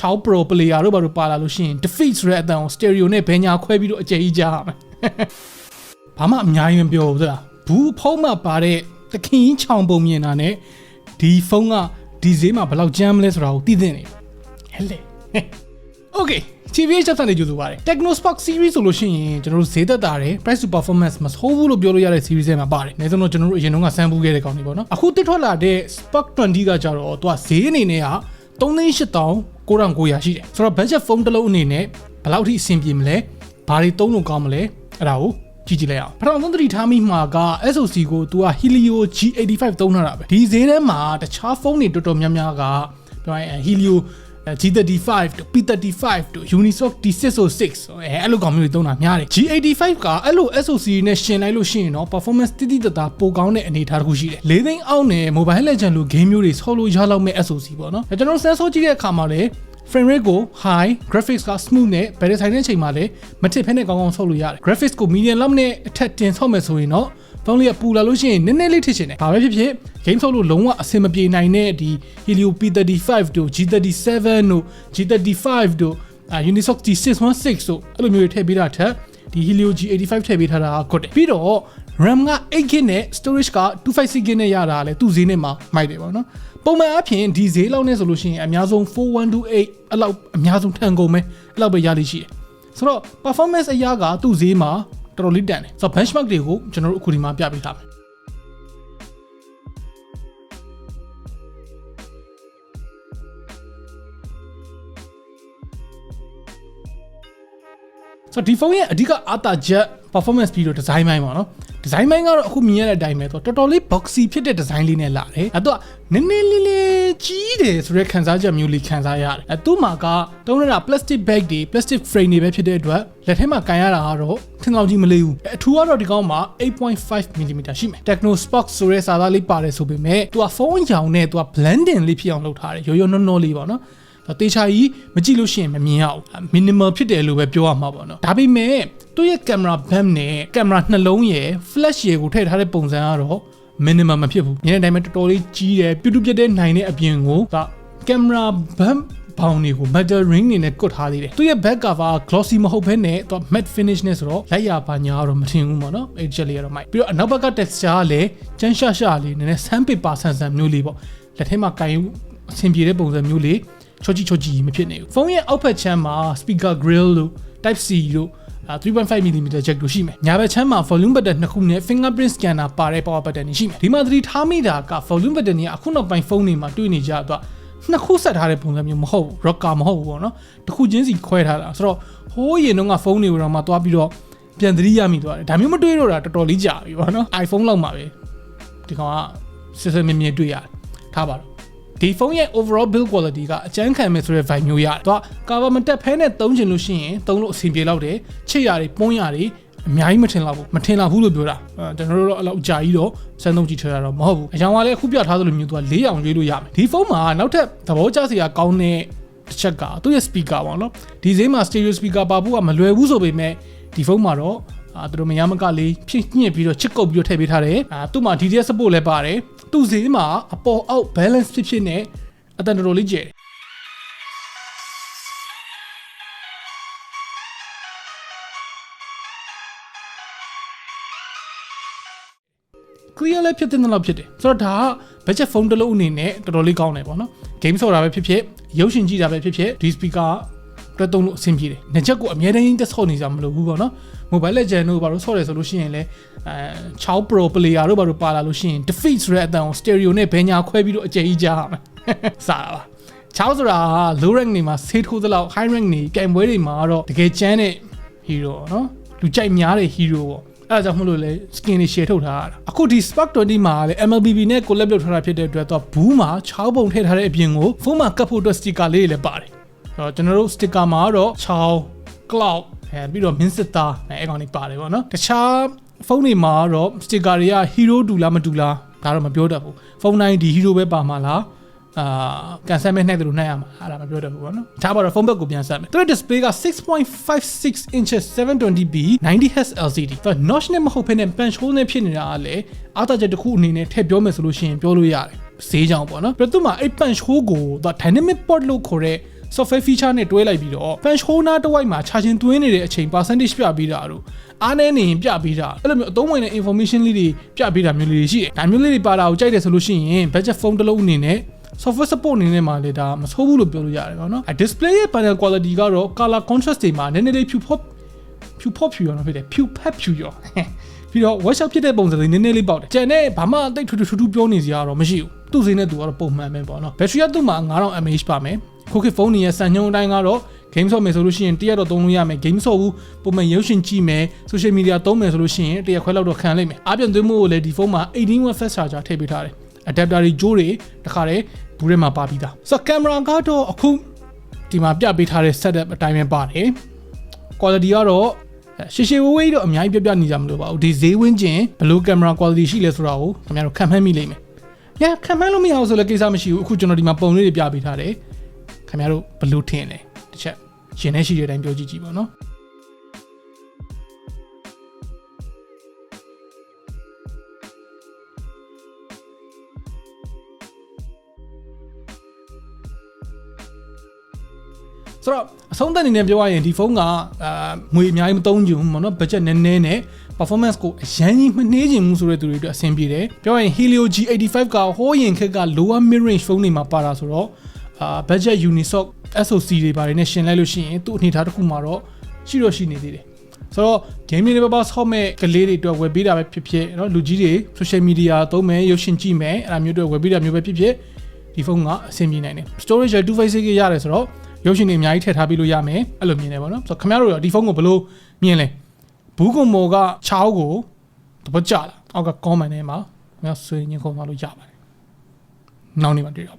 Chou Pro player တို့ဘာလို့ပါလာလို့ရှိရင် defeat ဆိုတဲ့အတန်ကို stereo နဲ့ဘယ်ညာခွဲပြီးတော့အကျယ်ကြီးကြားရမယ်ဘာမှအများကြီးမပြောဘူးဆိုတာဘူးဖုံးမှပါတဲ့တခင်ကြီးချောင်ပုံမြင်တာနဲ့ဒီဖုန်းကဒီဈေးမှာဘယ်လောက်ကျန်းမလဲဆိုတာကိုသိသိနေဟဲ့လေ Okay TBH Labs နဲ့ကြိုဆိုပါတယ် Tecno Spark series ဆိုလို့ရှိရင်ကျွန်တော်တို့ဈေးသက်သာတယ် price to performance မဆိုးဘူးလို့ပြောလို့ရတဲ့ series ထဲမှာပါတယ်။ဒါဆိုတော့ကျွန်တော်တို့အရင်တုန်းကစမ်းပူးခဲ့တဲ့ကောင်တွေပေါ့နော်။အခုတစ်ထွက်လာတဲ့ Spark 20ကကြတော့သူကဈေးအနေနဲ့က 38,900 ရှိတယ်။ဆိုတော့ budget phone တစ်လုံးအနေနဲ့ဘယ်လောက်ထိအဆင်ပြေမလဲ။ဘာတွေသုံးလို့ကောင်းမလဲ။အဲ့ဒါကိုကြည့်ကြည့်လိုက်အောင်။ပထမဆုံးသတိထားမိမှာက SoC ကိုသူက Helio G85 သုံးထားတာပဲ။ဒီဈေးထဲမှာတခြားဖုန်းတွေတော်တော်များများကပြောရင် Helio G35 to P35 to Unisoc T606 အဲ့လိုကောင်မျိုးတွေသုံးတာများတယ် G85 ကအဲ့လို SoC နဲ့ရှင်လိုက်လို့ရှိရင်တော့ performance တိတိတသားပိုကောင်းတဲ့အနေအထားတစ်ခုရှိတယ်၄သိန်းအောက်နဲ့ mobile legend လို game မျိုးတွေဆော်လို့ရလောက်မဲ့ SoC ပေါ့နော်ကျွန်တော် sensor ကြည့်တဲ့အခါမှာလည်း frame rate ကို high graphics က smooth နဲ့ battery ဆိုင်တဲ့အချိန်မှာလည်းမထစ်ဖဲနဲ့ကောင်းကောင်းဆော်လို့ရတယ် graphics ကို medium လောက်နဲ့အထက်တင်ဆော့မယ်ဆိုရင်တော့ဖုန်းလေးကပူလာလို့ရှိရင်နည်းနည်းလေးထစ်ချင်တယ်။ဘာပဲဖြစ်ဖြစ် game ဆော့လို့လုံးဝအဆင်မပြေနိုင်တဲ့ဒီ Helio P35 တို့ G37 တို့ G35 တို့ Unisoc T616 တို့အဲ့လိုမျိုးတွေထည့်ပေးတာထက်ဒီ Helio G85 ထည့်ပေးထားတာက good တယ်။ပြီးတော့ RAM က 8GB နဲ့ storage က 256GB နဲ့ရတာလေသူ့ဈေးနဲ့မှာမိုက်တယ်ပေါ့နော်။ပုံမှန်အဖြစ်ဒီဈေးလောက်နဲ့ဆိုလို့ရှိရင်အများဆုံး4128အဲ့လောက်အများဆုံးထန်ကုန်ပဲအဲ့လောက်ပဲရလိမ့်ရှိတယ်။ဆိုတော့ performance အရာကသူ့ဈေးမှာတော်တော်လေးတန်တယ်ဆိုတော့ benchmark တွေကိုကျွန်တော်တို့အခုဒီမှာပြပေးထားမယ်ဆိုတော့ဒီဖုန်းရဲ့အဓိကအားသာချက် performance ပြီးတော့ design ပိုင်းပေါ့နော် design ပိုင်းကတော့အခုမြင်ရတဲ့အတိုင်းပဲဆိုတော့တော်တော်လေး boxy ဖြစ်တဲ့ design လေးနဲ့လာတယ်အဲ့တော့နည်းနည်းလေးကြီးတယ်ဆိုတဲ့ခံစားချက်မျိုးလေးခံစားရတယ်အဲ့သူ့မှာကတုံးရတာ plastic bag တွေ plastic frame တွေပဲဖြစ်တဲ့အတွက်လက်ထဲမှာကန်ရတာကတော့ထင်ကောင်းကြီးမလေးဘူးအထူးကတော့ဒီကောင်မှာ 8.5mm ရှိမယ် Tecno Spark ဆိုတဲ့စာသားလေးပါတယ်ဆိုပေမဲ့သူကဖုန်းရောင်နဲ့သူက blending လေးဖြစ်အောင်လုပ်ထားတယ်ရိုးရိုးနော်လေးပေါ့နော်တေချာကြီးမကြည့်လို့ရှိရင်မမြင်ရဘူး minimal ဖြစ်တယ်လို့ပဲပြောရမှာပေါ့နော်ဒါပေမဲ့သူ့ရဲ့ camera bump နဲ့ camera နှလုံးရယ် flash ရယ်ကိုထည့်ထားတဲ့ပုံစံကတော့ minimal မဖြစ်ဘူးမြင်တဲ့အတိုင်းပဲတော်တော်လေးကြီးတယ်ပြူပြတဲ့နိုင်တဲ့အပြင်ကိုဒါ camera bump ဘောင်တွေကို metal ring တွေနဲ့ကွတ်ထားသေးတယ်သူ့ရဲ့ back cover glossy မဟုတ်ဘဲနဲ့သူ matte finish နဲ့ဆိုတော့လက်ရပါညာတော့မထင်ဘူးပေါ့နော်အဲ့ချက်လေးကတော့မိုက်ပြီးတော့အနောက်ဘက်က texture ကလည်းကျန်းရှာလေးနည်းနည်း sandpaper ဆန်မျိုးလေးပေါ့လက်ထဲမှာကင်အဆင်ပြေတဲ့ပုံစံမျိုးလေးချောကြီးမဖြစ်နေဘူးဖုန်းရဲ့အောက်ဖက်ချမ်းမှာ speaker grill လို့ type C လို့3.5mm jack လို့ရှိမယ်ညာဘက်ချမ်းမှာ volume button နှစ်ခုနဲ့ fingerprint scanner ပါတဲ့ power button တွေရှိမယ်ဒီမှာသတိထားမိတာက volume button တွေကအခုနောက်ပိုင်းဖုန်းတွေမှာတွေ့နေကြတော့နှစ်ခုဆက်ထားတဲ့ပုံစံမျိုးမဟုတ်ဘူး rocker မဟုတ်ဘူးပေါ့နော်တစ်ခုချင်းစီခွဲထားတာဆိုတော့ဟိုးရင်တော့ကဖုန်းတွေကိုတော့မှသွားပြီးတော့ပြန်သတိရမိသွားတယ်ဒါမျိုးမတွေ့တော့တာတော်တော်လေးကြာပြီပေါ့နော် iPhone လောက်မှာပဲဒီကောင်ကစစ်စစ်မြင်တွေ့ရတယ်ထားပါတော့ဒီဖုန်းရဲ့ overall build quality ကအကျန်းခံမဲ့ဆိုတဲ့ vibe မျိုးရတယ်။သူက cover မတက်ဖဲနဲ့သုံးချင်လို့ရှိရင်သုံးလို့အဆင်ပြေလောက်တယ်။ချစ်ရတယ်ပွန်းရတယ်အများကြီးမထင်လောက်ဘူး။မထင်လောက်ဘူးလို့ပြောတာ။ကျွန်တော်တို့တော့အဲ့လောက်အကြာကြီးတော့စမ်းသုံးကြည့်ထားတာတော့မဟုတ်ဘူး။အရောင်ကလည်းအခုပြထားသလိုမျိုးသူက၄အောင်ရွေးလို့ရမယ်။ဒီဖုန်းမှာနောက်ထပ်သဘောကျစရာကောင်းတဲ့တစ်ချက်ကသူ့ရဲ့ speaker ပေါ့နော်။ဒီဈေးမှာ stereo speaker ပါဖို့ကမလွယ်ဘူးဆိုပေမဲ့ဒီဖုန်းမှာတော့သူတို့မရမကလေးဖြည့်ညှစ်ပြီးတော့ချစ်ကုတ်ပြီးတော့ထည့်ပေးထားတယ်။သူ့မှာ DTS support လည်းပါတယ်။သူ့ဈေးမှာအပေါ်အောက် balance ဖြစ်နေအတန်တော်တော်လေးကျယ် clear လည်းဖြစ်တဲ့လောက်ဖြစ်တယ်ဆိုတော့ဒါက budget phone တစ်လုံးအနေနဲ့တော်တော်လေးကောင်းတယ်ပေါ့နော် game ဆော့တာပဲဖြစ်ဖြစ်ရုပ်ရှင်ကြည့်တာပဲဖြစ်ဖြစ်ဒီ speaker တွဲသုံးလို့အဆင်ပြေတယ်။နှစ်ချက်ကိုအများတိုင်းတက်ဆော့နေကြမလို့ဘူးပေါ့နော် mobile legend တို့ဘာလို့ဆော့တယ်ဆိုလို့ရှိရင်လဲChou Pro player တို့ဘာလို့ပါလာလို့ရှိရင် defeat ဆိုတဲ့အတန်ကို stereo နဲ့ဘယ်ညာခွဲပြီးတော့အကျယ်ကြီးကြားရမယ်စားတာပါ Chou ဆိုတာ low rank နေမှာဆေးထိုးသလောက် high rank နေပြိုင်ပွဲတွေမှာတော့တကယ်ကျန်းတဲ့ hero နော်လူကြိုက်များတဲ့ hero ပေါ့အဲ့ဒါကြောင့်မလို့လဲ skin တွေ share ထုတ်ထားရတာအခုဒီ Spark 20မှာလဲ MLBB နဲ့ collab လုပ်ထားတာဖြစ်တဲ့အတွက်တော့ဘူးမှာ Chou ပုံထည့်ထားတဲ့အပြင်ကိုဖုန်းမှာကပ်ဖို့အတွက် sticker လေးတွေလည်းပါတယ်ကျွန်တော်တို့ sticker မှာတော့ Chou Cloud ပြီးတော့ Min Sita အဲ့ကောင်လေးပါတယ်ပေါ့နော်တခြားဖုန်းတွေမှာတော့ sticker တွေက hero တူလားမတူလားဒါတော့မပြောတတ်ဘူးဖုန်းတိုင်းဒီ hero ပဲပါမှာလားကန်ဆယ်မဲ့နှိုက်တယ်လို့နှိုက်ရမှာအဲ့ဒါမပြောတတ်ဘူးပေါ့နော်ဒါပါတော့ဖုန်းဘက်ကိုပြန်ဆက်မယ်သူရဲ့ display က 6.56 inches 720p 90Hz LCD သူ notch နဲ့မဟုတ်ဘဲနဲ့ punch hole နဲ့ဖြစ်နေတာကလည်းအားသာချက်တစ်ခုအနေနဲ့ထည့်ပြောမယ်ဆိုလို့ရှိရင်ပြောလို့ရတယ်ဈေးကြောင်ပေါ့နော်ပြီးတော့သူ့မှာအဲ့ punch hole ကိုသူ dynamic port လို့ခေါ်တဲ့ software feature နဲ့တွဲလိုက်ပြီးတော့ punch holder တစ်ဝိုက်မှာ charging သွင်းနေတဲ့အချိန် percentage ပြပေးတာတို့အားနည်းနေရင်ပြပေးတာအဲ့လိုမျိုးအသုံးဝင်တဲ့ information လေးတွေပြပေးတာမျိုးလေးတွေရှိတယ်ဒါမျိုးလေးတွေပါတာကိုကြိုက်တယ်ဆိုလို့ရှိရင် budget phone တစ်လုံးအနေနဲ့ software support အနေနဲ့မှလည်းဒါမဆိုးဘူးလို့ပြောလို့ရတယ်ပေါ့နော် display ရဲ့ panel quality ကတော့ color contrast တွေမှာနည်းနည်းလေးဖြူရောနော်ဖြစ်တယ်ဖြူရောပြီးတော့ workshop ဖြစ်တဲ့ပုံစံတွေနည်းနည်းလေးပေါက်တယ်ကျန်တဲ့ဘာမှအသိထူးပြောနေစရာတော့မရှိဘူးသူ့စိမ်းနဲ့သူကတော့ပုံမှန်ပဲပေါ့နော် battery ကသူ့မှာ 9000 mAh ပါမယ်ခုခေတ်ဖုန်းတွေရဲ့စံညွှန်းအတိုင်းကတော့ game ဆော့မယ်ဆိုလို့ရှိရင်တရက်တော့သုံးလို့ရမယ် game ဆော့ဘူးပုံမှန်ရုပ်ရှင်ကြည့်မယ် social media သုံးမယ်ဆိုလို့ရှိရင်တရက်ခွဲလောက်တော့ခံလိုက်မယ်အားပြန်သွင်းမှုကိုလည်းဒီဖုန်းမှာ18W fast charger ထည့်ပေးထားတယ် adapter တွေကြိုးတွေတခါတည်းဘူးထဲမှာပါပြီးသားဆိုတော့ camera ကတော့အခုဒီမှာပြပေးထားတဲ့ setup အတိုင်းပဲပါတယ် quality ကတော့ရှေဝေးတော့အများကြီးပြနေကြမလို့ပါဘူးဒီဈေးဝင်းကျင်ဘယ်လို camera quality ရှိလဲဆိုတာကိုခင်ဗျားတို့ခံမှန်းမိလိမ့်မယ်။ညာခံမှန်းလို့မရအောင်ဆိုလည်းကိစ္စမရှိဘူးအခုကျွန်တော်ဒီမှာပုံလေးတွေပြပေးထားတယ်ခင်ဗျားတို့ဘယ်လိုထင်လဲတစ်ချက်ရှင်နေရှိတဲ့အတိုင်းပြောကြည့်ပါနော်ဆိုတော့အဆုံးသတ်အနေနဲ့ပြောရရင်ဒီဖုန်းကငွေအများကြီးမသုံးချင်ဘူးပေါ့နော် budget နည်းနည်းနဲ့ performance ကိုအရန်ကြီးမနှေးချင်ဘူးဆိုတဲ့သူတွေအတွက်အဆင်ပြေတယ်ပြောရရင် Helio G85 ကဟိုးရင်ခက်က lower mid range ဖုန်းတွေမှာပါတာဆိုတော့budget unisoc SoC တွေပါတယ်နဲ့ရှင်လိုက်လို့ရှိရင်သူ့အနေထားတစ်ခုမှာတော့ရှိနေသေးတယ်ဆိုတော့ game တွေပါဆော့မဲ့ကလေးတွေအတွက်ဝယ်ပေးတာပဲဖြစ်เนาะလူကြီးတွေ social media သုံးမယ်ရုပ်ရှင်ကြည့်မယ်အဲ့ဒါမျိုးတွေဝယ်ပေးတာမျိုးပဲဖြစ်ဒီဖုန်းကအဆင်ပြေနိုင်တယ် storage 256GB ရတယ်ဆိုတော့ရုပ်ရှင်တွေအများကြီးထည့်ထားပြီးလို့ရမယ်အဲ့လိုမြင်နေပါတော့ဆိုတော့ခင်ဗျားတို့ဒီဖုန်းကိုဘယ်လိုမြင်လဲဘူးကွန်မော်ကချောင်းကိုတပတ်ကြလားအောက်က comment ထဲမှာခင်ဗျားဆွေးနွေးခုံသွားလို့ရပါတယ်နောက်နေ့မှတွေ့တော့